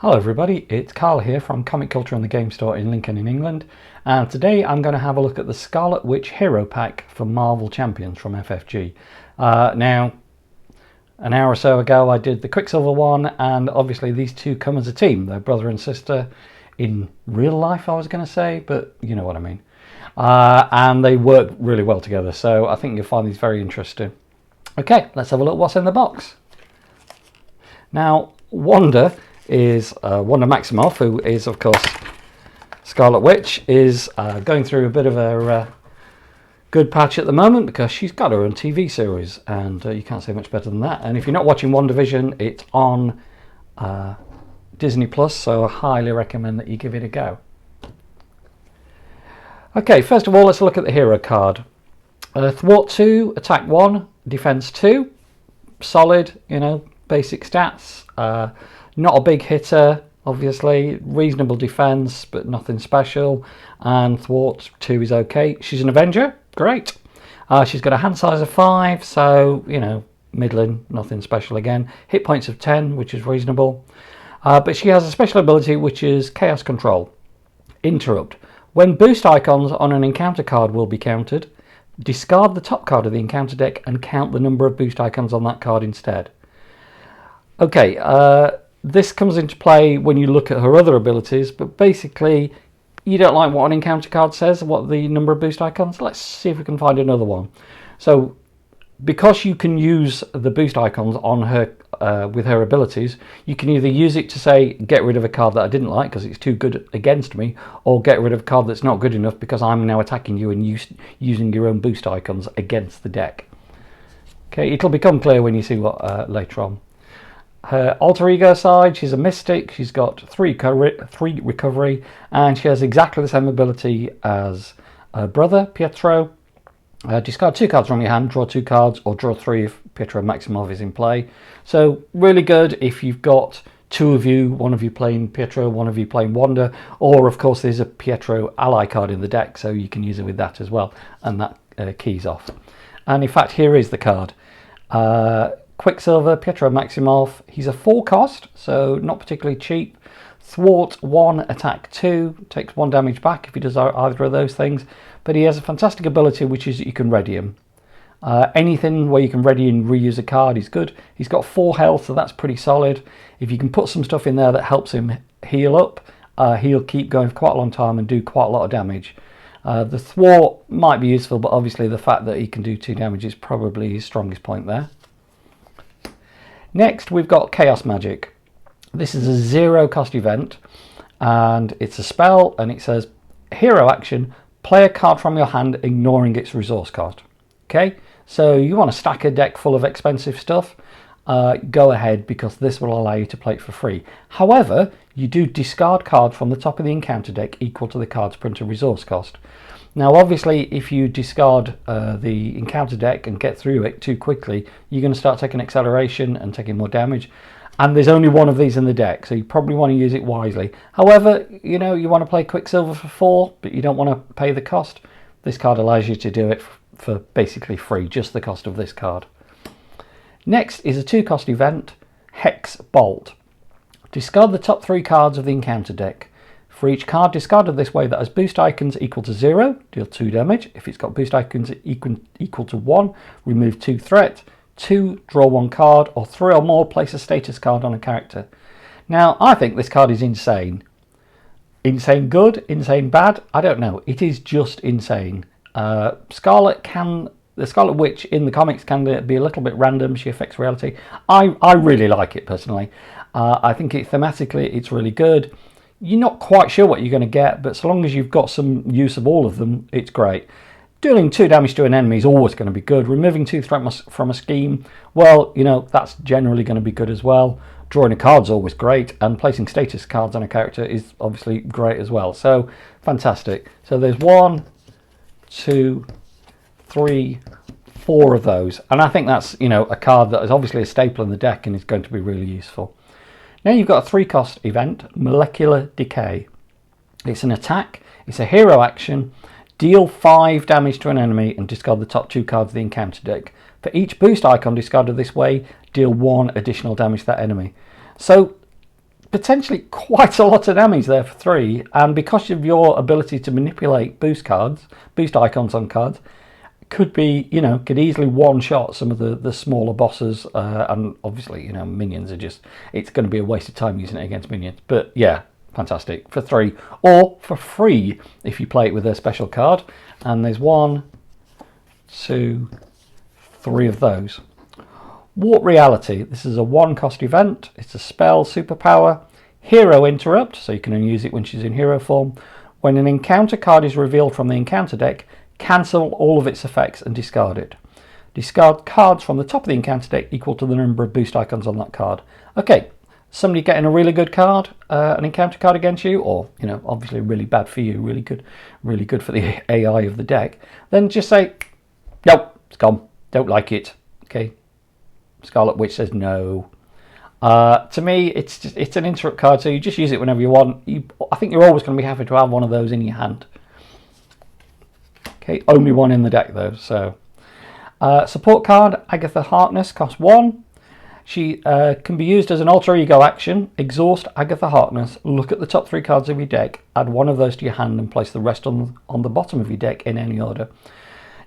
Hello everybody, it's Carl here from Comic Culture and the Game Store in Lincoln in England, and today I'm going to have a look at the Scarlet Witch Hero Pack for Marvel Champions from FFG. Now, an hour or so ago I did the Quicksilver one, and obviously these two come as a team. They're brother and sister in real life, I was going to say, but you know what I mean. And they work really well together, so I think you'll find these very interesting. Okay, let's have a look what's in the box. Now, Wanda is Wanda Maximoff, who is of course Scarlet Witch, is going through a bit of a good patch at the moment because she's got her own TV series, and you can't say much better than that. And if you're not watching WandaVision, it's on Disney Plus, so I highly recommend that you give it a go. Okay, first of all, let's look at the hero card. Thwart 2, attack 1, defense 2, solid, you know, basic stats. Not a big hitter, obviously. Reasonable defense, but nothing special. And Thwart 2 is okay. She's an Avenger. Great. She's got a hand size of 5, so, you know, middling, nothing special again. Hit points of 10, which is reasonable. But she has a special ability, which is Chaos Control. Interrupt. When boost icons on an encounter card will be counted, discard the top card of the encounter deck and count the number of boost icons on that card instead. Okay, this comes into play when you look at her other abilities, but basically you don't like what an encounter card says, what the number of boost icons. Let's see if we can find another one. So because you can use the boost icons on her with her abilities, you can either use it to say get rid of a card that I didn't like because it's too good against me, or get rid of a card that's not good enough because I'm now attacking you and using your own boost icons against the deck. Okay, it'll become clear when you see what later on. Her alter ego side, she's a mystic. She's got 3 recovery, and she has exactly the same ability as her brother Pietro. Discard 2 cards from your hand, draw 2 cards, or draw 3 if Pietro Maximoff is in play. So really good if you've got 2 of you, one of you playing Pietro, one of you playing Wanda, or of course there's a Pietro ally card in the deck, so you can use it with that as well, and that keys off. And in fact, here is the card. Quicksilver, Pietro Maximoff. He's a 4 cost, so not particularly cheap. Thwart 1, attack 2, takes 1 damage back if he does either of those things. But he has a fantastic ability, which is that you can ready him. Anything where you can ready and reuse a card is good. He's got 4 health, so that's pretty solid. If you can put some stuff in there that helps him heal up, he'll keep going for quite a long time and do quite a lot of damage. The Thwart might be useful, but obviously the fact that he can do 2 damage is probably his strongest point there. Next, we've got Chaos Magic. This is a 0 cost event, and it's a spell, and it says, hero action, play a card from your hand ignoring its resource cost. Okay, so you want to stack a deck full of expensive stuff, go ahead, because this will allow you to play it for free. However, you do discard cards from the top of the encounter deck equal to the card's printed resource cost. Now obviously if you discard the encounter deck and get through it too quickly, you're going to start taking acceleration and taking more damage, and there's only 1 of these in the deck, so you probably want to use it wisely. However, you know, you want to play Quicksilver for 4, but you don't want to pay the cost. This card allows you to do it for basically free, just the cost of this card. Next is a 2 cost event, Hex Bolt. Discard the top 3 cards of the encounter deck. For each card discarded this way that has boost icons equal to 0, deal 2 damage. If it's got boost icons equal to 1, remove 2 threat. 2, draw 1 card, or 3 or more, place a status card on a character. Now, I think this card is insane. Insane good? Insane bad? I don't know. It is just insane. The Scarlet Witch in the comics can be a little bit random. She affects reality. I really like it personally. I think thematically it's really good. You're not quite sure what you're going to get, but so long as you've got some use of all of them, it's great. Dealing 2 damage to an enemy is always going to be good. Removing 2 threat from a scheme, well, you know, that's generally going to be good as well. Drawing a card is always great, and placing status cards on a character is obviously great as well. So, fantastic. So there's 1, 2, 3, 4 of those, and I think that's, you know, a card that is obviously a staple in the deck and is going to be really useful. Now you've got a 3 cost event, Molecular Decay. It's an attack, it's a hero action, deal 5 damage to an enemy and discard the top 2 cards of the encounter deck. For each boost icon discarded this way, deal 1 additional damage to that enemy. So potentially quite a lot of damage there for 3, and because of your ability to manipulate boost icons on cards, could be, you know, could easily one-shot some of the smaller bosses, and obviously, you know, minions are just, it's going to be a waste of time using it against minions. But yeah, fantastic for 3, or for free if you play it with a special card. And there's 1, 2, 3 of those. Warp Reality. This is a 1-cost event. It's a spell, superpower. Hero Interrupt, so you can only use it when she's in hero form. When an encounter card is revealed from the encounter deck, cancel all of its effects and discard it. Discard cards from the top of the encounter deck equal to the number of boost icons on that card. Okay, somebody getting a really good card, an encounter card against you, or, you know, obviously really bad for you, really good for the AI of the deck, then just say, nope, it's gone, don't like it. Okay, Scarlet Witch says no. To me, it's an interrupt card, so you just use it whenever you want. I think you're always going to be happy to have one of those in your hand. Okay, only one in the deck though. So support card, Agatha Harkness, costs 1. She can be used as an alter ego action. Exhaust Agatha Harkness, look at the top 3 cards of your deck, add one of those to your hand, and place the rest on the bottom of your deck in any order.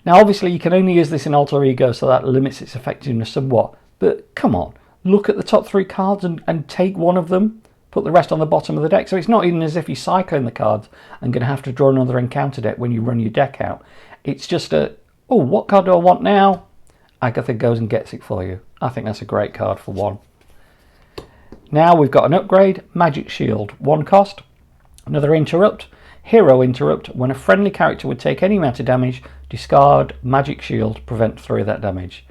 Now obviously you can only use this in alter ego, so that limits its effectiveness somewhat, but come on, look at the top 3 cards and take one of them, put the rest on the bottom of the deck. So it's not even as if you're cycling the cards and going to have to draw another encounter deck when you run your deck out. It's just oh, what card do I want now? Agatha goes and gets it for you. I think that's a great card for 1. Now we've got an upgrade, Magic Shield, 1 cost. Another interrupt, Hero Interrupt. When a friendly character would take any amount of damage, discard Magic Shield, prevent 3 of that damage.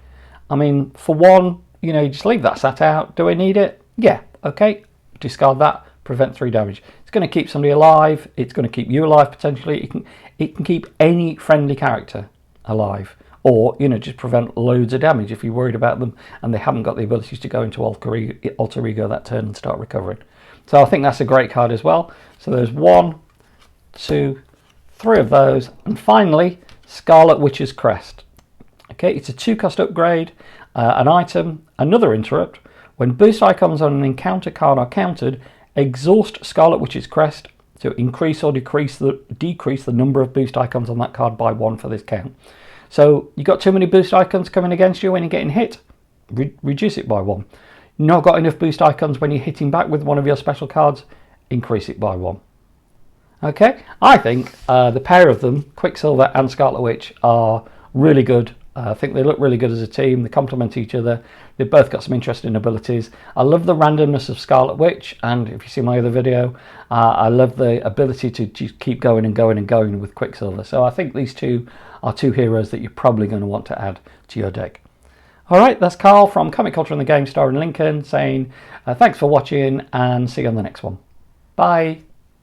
I mean, for 1, you know, you just leave that sat out. Do I need it? Yeah, okay. Discard that, prevent 3 damage. It's going to keep somebody alive. It's going to keep you alive potentially. It can keep any friendly character alive, or, you know, just prevent loads of damage if you're worried about them and they haven't got the abilities to go into alter ego that turn and start recovering. So I think that's a great card as well. So there's 1, 2, 3 of those, and finally Scarlet Witch's Crest. Okay, it's a 2-cost upgrade, an item, another interrupt. When boost icons on an encounter card are countered, exhaust Scarlet Witch's Crest to increase or decrease the number of boost icons on that card by 1 for this count. So you got too many boost icons coming against you when you're getting hit, reduce it by 1. Not got enough boost icons when you're hitting back with one of your special cards, increase it by 1. Okay, I think the pair of them, Quicksilver and Scarlet Witch, are really good. I think they look really good as a team. They complement each other. They've both got some interesting abilities. I love the randomness of Scarlet Witch, and if you see my other video, I love the ability to just keep going and going and going with Quicksilver. So I think these two are 2 heroes that you're probably going to want to add to your deck. Alright, that's Carl from Comic Culture and the Game Store in Lincoln saying thanks for watching and see you on the next one. Bye!